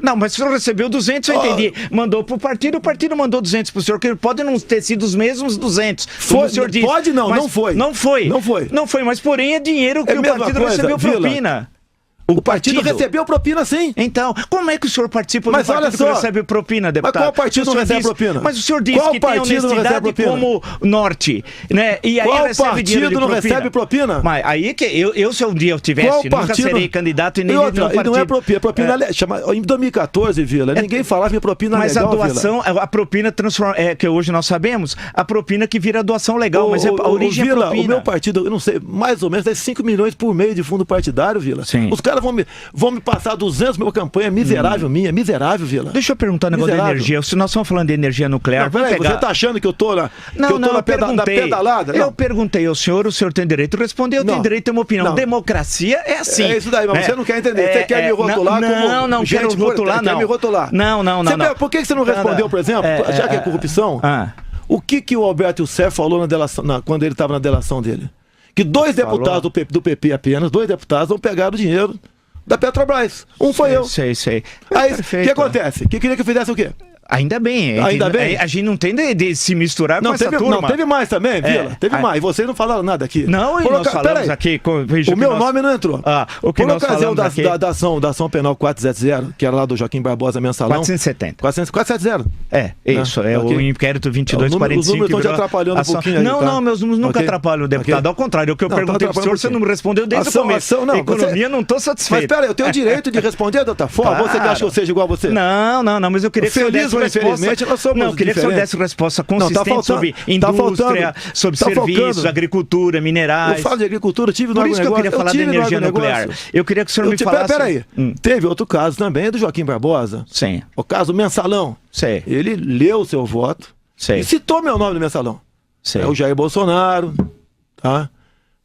Não, mas o senhor recebeu 200, eu entendi. Mandou pro partido, o partido mandou 200 pro senhor, que pode não ter sido os mesmos 200. Foi, o senhor disse. Pode não, não foi. Não foi, mas porém é dinheiro que o partido recebeu propina. O partido recebeu propina, sim. Então, como é que o senhor participa do partido que recebe propina, deputado? Mas qual partido não recebe propina? Mas o senhor disse que tem honestidade como norte, né? E aí recebe dinheiro de propina. Qual partido não recebe propina? Mas aí que eu se um dia eu tivesse, nunca serei candidato e nem nenhum partido. Não é propina. Propina em 2014, Vila, ninguém falava que propina legal, mas a doação, a propina transforma, que hoje nós sabemos, a propina que vira doação legal, mas a origem é propina. O meu partido, eu não sei, mais ou menos, dá 5 milhões por mês de fundo partidário, Vila. Sim. Os caras vão me passar 200 mil campanha miserável minha, miserável, Vila. Deixa eu perguntar um negócio da energia. Se nós estamos falando de energia nuclear, peraí, você tá achando que eu tô na pedalada? Eu perguntei ao senhor, o senhor tem direito de responder, eu tenho direito de ter uma opinião. Democracia é assim. É isso daí, mas você não quer entender. Você quer me rotular como... Não quero rotular, não. Quer me rotular. Não. Por que você não respondeu, por exemplo, já que é corrupção, o que o Alberto Youssef falou na delação, quando ele estava na delação dele? Que 2 deputados do PP apenas, 2 deputados vão pegar o dinheiro da Petrobras. Um foi eu. Sei. Aí, o que acontece? Que queria que eu fizesse o quê? Ainda bem. Ainda bem. A gente não tem de se misturar com essa turma. Não, teve mais também, Vila. Teve mais. E vocês não falaram nada aqui. Não, e nós falamos aqui... O meu nome não entrou. O que por nós ocasião falamos aqui... da ação penal 470, que era lá do Joaquim Barbosa Mensalão. 470. 470. Isso. É o inquérito 2245. Os números estão te atrapalhando um pouquinho aí. Não, meus números nunca atrapalham o deputado. Ao contrário, o que eu perguntei pro senhor, você não me respondeu desde o começo. Economia, não estou satisfeito. Mas peraí, eu tenho o direito de responder de outra forma? Você que acha que eu seja igual a você? Não, mas eu queria que você desse resposta. Não, eu queria que você desse resposta consistente sobre indústria, sobre serviços, agricultura, minerais. Eu falo de agricultura, tive no agronegócio. Por isso que eu queria falar da energia nuclear. Eu queria que o senhor me falasse... Peraí, teve outro caso também do Joaquim Barbosa. Sim. O caso Mensalão. Sim. Ele leu o seu voto e citou meu nome no Mensalão. Sim. É o Jair Bolsonaro, tá?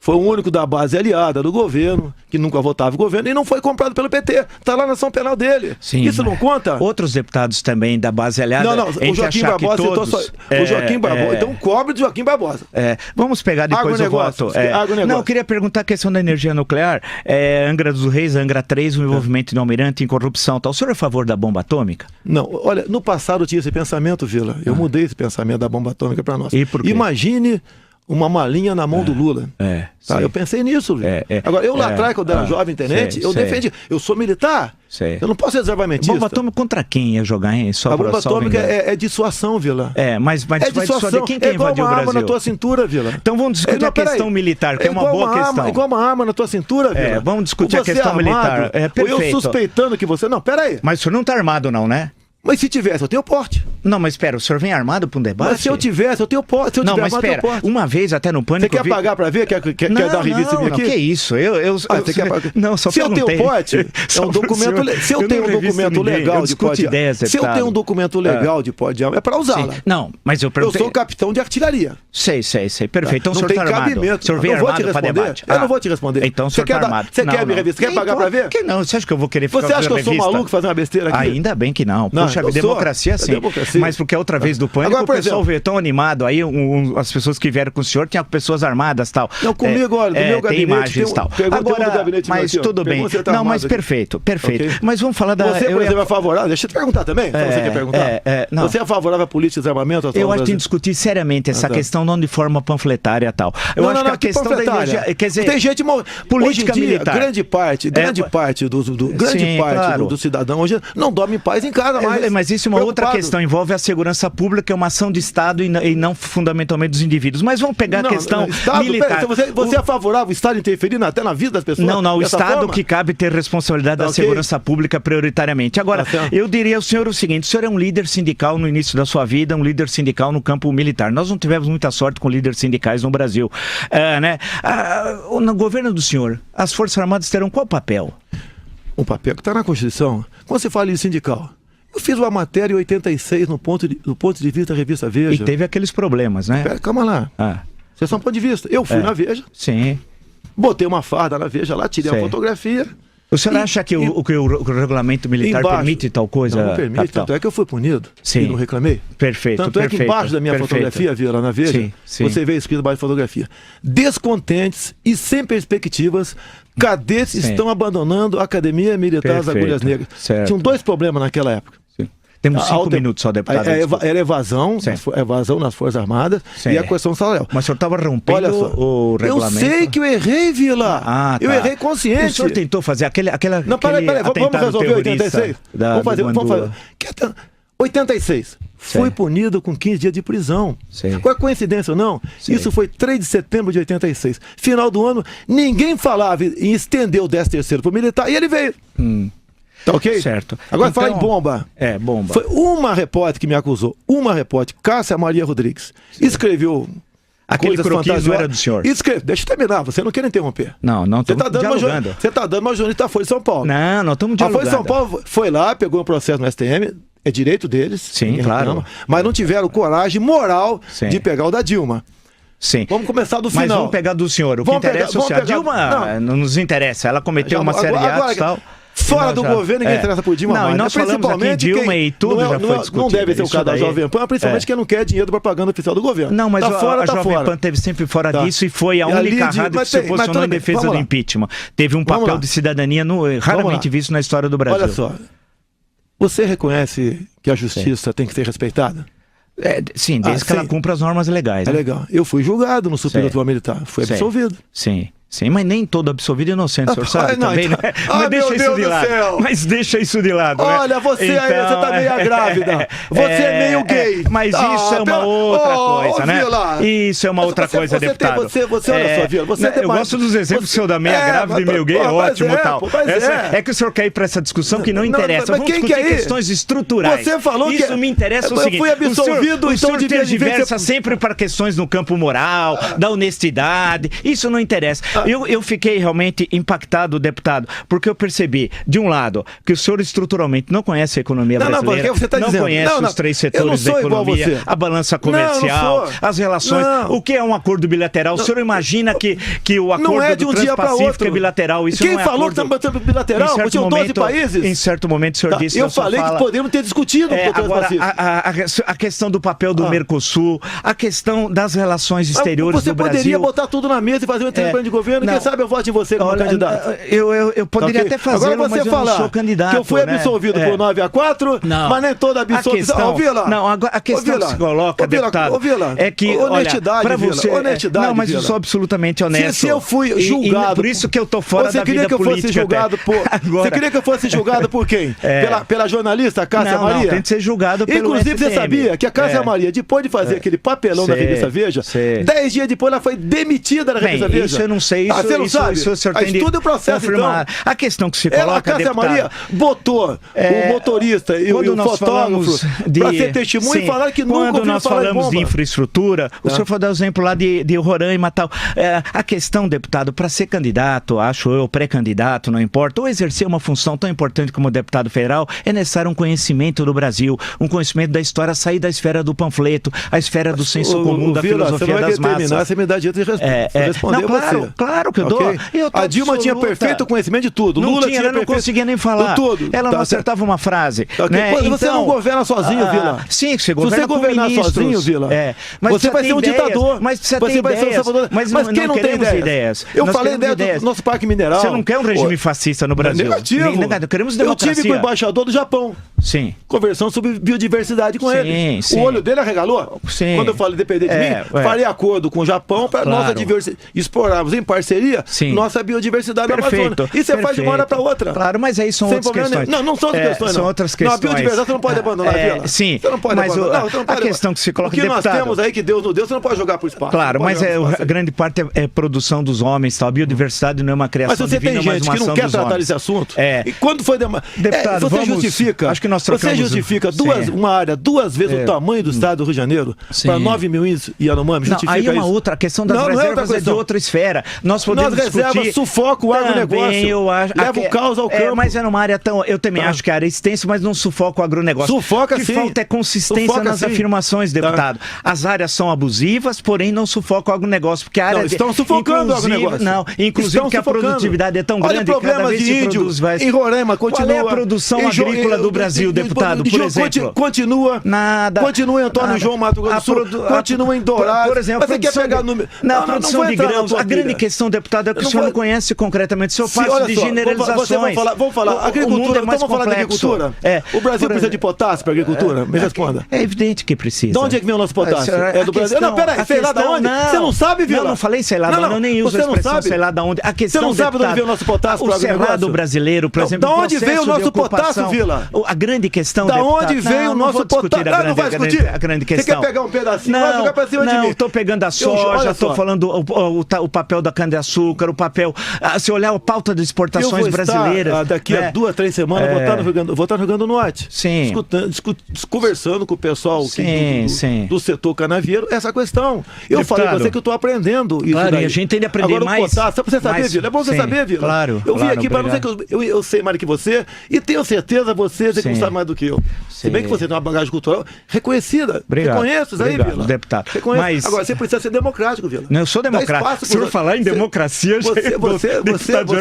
Foi o único da base aliada do governo, que nunca votava o governo, e não foi comprado pelo PT. Está lá na ação penal dele. Sim, isso não conta? Outros deputados também da base aliada... Não, o Joaquim Barbosa... O Joaquim Barbosa... Então cobre do Joaquim Barbosa. Vamos pegar depois o voto. Não, eu queria perguntar a questão da energia nuclear. Angra dos Reis, Angra 3, o envolvimento do Almirante em corrupção. Tal. O senhor é a favor da bomba atômica? Não, olha, no passado eu tinha esse pensamento, Vila. Eu mudei esse pensamento da bomba atômica para nós. E por quê? Imagine... uma malinha na mão do Lula. Eu pensei nisso. Agora, eu lá atrás, quando era jovem tenente, eu defendi. Eu sou militar. Eu não posso ser desarmamentista. Bomba atômica contra quem ia jogar, hein? A bomba atômica é dissuasão, Vila. Mas vai dissuadir quem invadiu o Brasil? É igual uma arma na tua cintura, Vila. Então vamos discutir a questão militar, que é uma boa questão. É igual uma arma na tua cintura, Vila. Vamos discutir a questão militar. Ou eu suspeitando que você... Não, peraí. Mas o senhor não está armado não, né? Mas se tivesse, eu tenho porte. Não, mas espera, o senhor vem armado para um debate? Mas se eu tivesse, eu tenho porte. Se eu não, tiver mas armado, espera, uma vez até no Pânico... Você quer pagar para ver? Quer dar revista minha aqui? Não, que isso? Você quer pagar? Não, só se eu tenho porte, é um documento... Se eu tenho um documento legal de porte... Se eu tenho um documento legal de porte, é para usá-la. Não, mas eu perguntei... Eu sou capitão de artilharia. Sei. Perfeito. Então o senhor está armado. O senhor vem armado para debate. Eu não vou te responder. Então o senhor está armado. Você quer me revista? Quer pagar para ver? Não, você acha que eu vou querer ficar Você acha que eu sou maluco fazer uma besteira aqui? Ainda bem que não. Poxa, democracia sim. Mas porque a outra vez do Pânico, agora, o pessoal veio tão animado, aí as pessoas que vieram com o senhor tinham pessoas armadas e tal. Não, comigo, olha, do meu gabinete tem imagens e tal. Agora, mas tudo bem. Não, mas perfeito. Mas vamos falar da... Você, por exemplo, é favorável? Deixa eu te perguntar também, se você quer perguntar. Você é favorável à política de desarmamento? Eu acho que tem que discutir seriamente essa questão, não de forma panfletária e tal. Eu acho que a questão da energia... Quer dizer, tem gente... política militar. Grande parte do cidadão hoje não dorme em paz em casa mais. Mas isso é uma outra questão, envolve a segurança pública, é uma ação de Estado e não fundamentalmente dos indivíduos. Mas vamos pegar a questão militar. Você é favorável ao Estado interferindo até na vida das pessoas? Não, o Estado que cabe ter responsabilidade da segurança pública prioritariamente. Agora, eu diria ao senhor o seguinte, o senhor é um líder sindical no início da sua vida, um líder sindical no campo militar. Nós não tivemos muita sorte com líderes sindicais no Brasil. No governo do senhor, as Forças Armadas terão qual papel? Um papel que está na Constituição. Quando você fala em sindical... Eu fiz uma matéria em 86 do ponto de vista da revista Veja. E teve aqueles problemas, né? Pera, calma lá. Você é só um ponto de vista. Eu fui na Veja. Sim. Botei uma farda na Veja lá, tirei uma fotografia. O senhor acha que o regulamento militar permite tal coisa? Não permite, tanto é que eu fui punido. Sim. E não reclamei. Perfeito. Tanto é que embaixo da minha fotografia, Vila, na Veja, você vê escrito embaixo da fotografia. Descontentes e sem perspectivas, cadetes estão abandonando a Academia Militar das Agulhas Negras. Certo. Tinham dois problemas naquela época. Temos 5 minutos só, deputado. Era evasão nas Forças Armadas e a questão salarial. Mas o senhor estava rompendo o regulamento? Eu sei que eu errei, Vila. Eu errei consciente. O senhor tentou fazer aquela Não, peraí, vamos resolver 86? Vamos fazer. 86. Fui punido com 15 dias de prisão. Qual é a coincidência ou não? Isso foi 3 de setembro de 86. Final do ano, ninguém falava em estender o 13º para o militar e ele veio. Tá ok? Certo. Agora fala em bomba. Bomba. Foi uma repórter que me acusou. Uma repórter, Cássia Maria Rodrigues. Escreveu. Aquele croquis não era do senhor. Deixa eu terminar, você não quer interromper. Não estamos dialogando. Você está dando uma jornalista da Folha de São Paulo. Não estamos dialogando. A Folha de São Paulo foi lá, pegou um processo no STM, é direito deles. Sim, claro. Mas não tiveram coragem moral de pegar o da Dilma. Sim. Vamos começar do final. Mas vamos pegar do senhor. O que interessa é o senhor. A Dilma não nos interessa. Ela cometeu uma série de atos e tal. Fora do governo, ninguém interessa por Dilma. Não, e nós falamos aqui Dilma e tudo já foi discutido. Não deve ser o caso da Jovem Pan, principalmente quem não quer dinheiro da propaganda oficial do governo. Não, mas a Jovem Pan teve sempre fora disso e foi a única rádio que se posicionou em defesa do impeachment. Teve um papel de cidadania raramente visto na história do Brasil. Olha só, Você reconhece que a justiça tem que ser respeitada? Sim, desde que ela cumpra as normas legais. É legal. Eu fui julgado no Superior Tribunal Militar, fui absolvido. Sim. Sim, mas nem todo absolvido é inocente, o senhor sabe também, né? Mas deixa isso de lado. Mas deixa isso de lado. Olha, você então, aí, você tá meio grávida. Você é meio gay. Mas isso é uma outra coisa, né? Isso é uma outra coisa, deputado. Você olha só, Vila. Eu gosto dos exemplos do senhor da meia grávida e meio gay, ótimo tal. É que o senhor quer ir pra essa discussão que não interessa. Vamos discutir questões estruturais. Você falou que isso me interessa o seguinte. Eu fui absolvido, o senhor tergiversa sempre para questões no campo moral, da honestidade. Isso não interessa. Eu fiquei realmente impactado, deputado, porque eu percebi, de um lado, que o senhor estruturalmente não conhece a economia brasileira, não conhece os três setores da economia, a balança comercial, as relações, o que é um acordo bilateral. O senhor imagina que o acordo não é de um dia para outro. É bilateral? Isso Quem não é falou que estamos batendo bilateral? Porque tinham 12 países. Em certo momento o senhor disse... Eu falei que podemos ter discutido agora, a questão do papel do Mercosul, a questão das relações exteriores do Brasil... Você poderia botar tudo na mesa e fazer um intercâmbio de governo, quem sabe eu voto em você como candidato. Eu poderia até fazer, mas eu não sou candidato. Que eu fui absolvido por 9-4, mas nem toda absolvição. A questão que se coloca, deputado, é que, honestidade, para você... honestidade, não, mas eu sou absolutamente honesto. Se eu fui julgado... Por isso que eu tô fora da vida política. Você queria que eu fosse julgado por quem? Pela jornalista Cássia Maria? Não, tem que ser julgado pelo Inclusive, você sabia que a Cássia Maria, depois de fazer aquele papelão na revista Veja, 10 dias depois ela foi demitida da revista Veja. Isso eu não sei, você não sabe? Isso o senhor tem estuda o processo, confirmar. Então. A questão que se coloca, a Cássia Maria botou o motorista e o fotógrafo para ser testemunha e falaram que nunca ouviram falar. Quando nós falamos de infraestrutura, o senhor foi dar o exemplo lá de Roraima e tal. A questão, deputado, para ser candidato, acho eu, pré-candidato, não importa, ou exercer uma função tão importante como deputado federal, é necessário um conhecimento do Brasil, um conhecimento da história, sair da esfera do panfleto, a esfera do senso comum, da filosofia das massas. Você me dá direito de responder você. Claro que eu dou. A Dilma tinha perfeito conhecimento de tudo. Lula tinha, não conseguia nem falar. Tudo. Ela não acertava uma frase. Né? Você não governa sozinho, Vila. Sim, você governa. Se você governar sozinho, Vila, você vai ser um ditador. Mas você vai ser um salvador. Mas quem não tem ideias? Eu falei do nosso parque mineral. Você não quer um regime fascista no Brasil? Negativo. Queremos democracia. Eu tive com o embaixador do Japão. Sim. Conversando sobre biodiversidade com ele. Sim. O olho dele arregalou. Sim. Quando eu falei depender de mim, farei acordo com o Japão para nós explorarmos em parceria nossa biodiversidade na Amazônia. E você faz de uma hora para outra. Claro, mas aí são outras questões. Não são outras questões, não. São outras questões. Não, a biodiversidade você não pode abandonar, Vila. Sim. Você não pode abandonar. A questão que se coloca, o que nós temos aí que Deus não deu, você não pode jogar para o espaço. Claro, mas a grande parte é produção dos homens, tal. A biodiversidade não é uma criação divina, mas uma ação dos homens. Mas você tem gente que não quer tratar desse assunto. E quando foi... Deputado, você justifica... Acho que nós trocamos... Você justifica uma área duas vezes o tamanho do estado do Rio de Janeiro para 9 mil índios e Yanomami. Justifica aí é uma isso. outra. A questão das reservas é de outra esfera. Nós podemos reservas sufoca o agronegócio. Eu acho, leva o caos ao campo. Mas é numa área tão... Eu também acho que a área é extensa, mas não sufoca o agronegócio. Sufoca sim. O que falta é consistência nas afirmações, deputado. As áreas são abusivas, porém não sufocam o agronegócio. Porque a área estão sufocando o agronegócio. Não, inclusive porque a produtividade é tão grande que cada vez se produz mais. Em Roraima continua... Qual é a produção agrícola do Brasil, deputado, por exemplo? Continua em Antônio João Mato Grosso do Sul, continua em Dourado. Por exemplo, você quer pegar número... Na produção de grãos, a grande questão, deputado, é que o senhor não conhece concretamente. O senhor parte de generalizações. Vamos falar, agricultura, vamos falar de agricultura. O Brasil precisa de potássio para agricultura? Me responda. É evidente que precisa. De onde é que vem o nosso potássio? É do Brasil? Não, peraí, sei lá de onde? Você não sabe, Vila? Não falei sei lá de onde, eu nem uso a expressão sei lá de onde. Você não sabe de onde vem o nosso potássio para o agronegócio? O cerrado brasileiro, por exemplo, de onde veio o nosso potássio, Vila? A grande questão, da onde veio o nosso potássio? Não vai discutir a grande questão. Você quer pegar um pedacinho e jogar pra cima de mim? Não, estou pegando a soja, estou falando o papel da cana-de-açúcar, o papel... Se olhar a pauta de exportações brasileiras... Daqui a 2, 3 semanas vou estar no Rio Grande do Norte. Sim. Conversando com o pessoal do setor canavieiro, essa questão. Eu falei pra você que eu estou aprendendo isso. Claro, e a gente tem de aprender agora, mais. Só pra você saber, Vila. É bom você saber, Vila. Claro. Eu vim aqui para não dizer que eu sei mais do que você e tenho certeza você que não sabe mais do que eu. Se bem que você tem uma bagagem cultural reconhecida. Reconheço isso aí, Vila. Deputado. Mas... Agora, você precisa ser democrático, Vila. Não, eu sou democrático. Se eu falar em democracia, você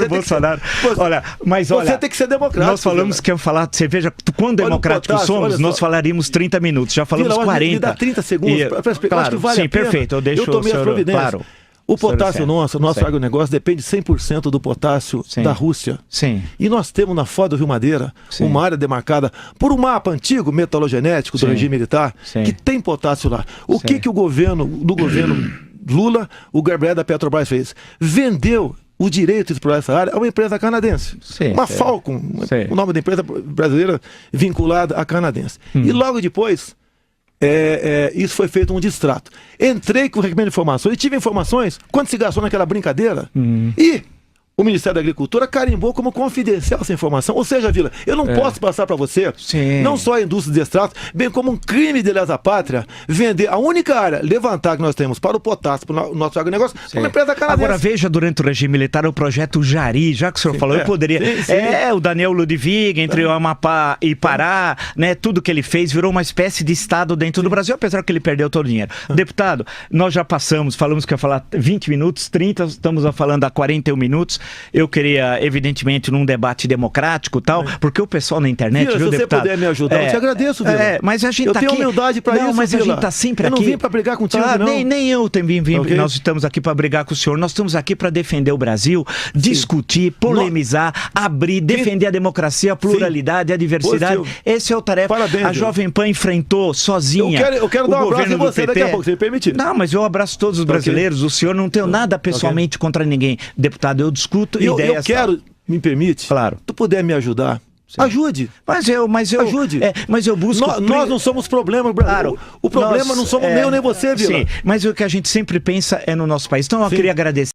Bolsonaro. Olha, você tem que ser democrático. Nós falamos que eu falar, você veja, quão democráticos somos, nós falaríamos 30 minutos, já falamos 40. Me dá 30 segundos para explicar. Claro, sim, perfeito, eu deixo o senhor, claro. O potássio nosso agronegócio depende 100% do potássio da Rússia. Sim. E nós temos na Foz do Rio Madeira uma área demarcada por um mapa antigo metalogenético do regime militar que tem potássio lá. O que o governo Lula, o Gabriel da Petrobras fez? Vendeu o direito de explorar essa área a uma empresa canadense. Uma Falcon, o nome da empresa brasileira vinculada à canadense. E logo depois, isso foi feito um distrato. Entrei com o requerimento de informações e tive informações quanto se gastou naquela brincadeira e o Ministério da Agricultura carimbou como confidencial essa informação. Ou seja, Vila, eu não posso passar para você, não só a indústria de extrato, bem como um crime de lesa pátria, vender a única área levantar que nós temos para o potássio, para o nosso agronegócio, para uma empresa canadense. Agora veja, durante o regime militar, o projeto Jari, já que o senhor falou, eu poderia... o Daniel Ludwig, entre o Amapá e Pará, né, tudo que ele fez virou uma espécie de Estado dentro do Brasil, apesar que ele perdeu todo o dinheiro. Deputado, nós já falamos que ia falar 20 minutos, 30, estamos falando há 41 minutos. Eu queria, evidentemente, num debate democrático e tal, porque o pessoal na internet, Vila, viu, se deputado? você puder me ajudar, eu te agradeço, Vila. Mas a gente eu tá tenho aqui... humildade para isso, mas Vila. a gente tá sempre aqui... Eu não vim para brigar contigo, não. Nem eu também vim. Nós estamos aqui para brigar com o senhor. Nós estamos aqui para defender o Brasil, discutir, polemizar, abrir, defender a democracia, a pluralidade, a diversidade. Esse é o tarefa. Parabéns, a Jovem Pan enfrentou sozinha. Eu quero dar um abraço em você daqui a pouco, se me permitir. Não, mas eu abraço todos os brasileiros. O senhor não tem nada pessoalmente contra ninguém. Deputado, eu discuto ideias. Eu quero, me permite? Claro. Se tu puder me ajudar, ajude. Ajude. Mas eu busco... Nós não somos problema, Brasil. Claro, o problema não somos nem eu nem você, Vila. Sim, mas o que a gente sempre pensa é no nosso país. Então eu queria agradecer.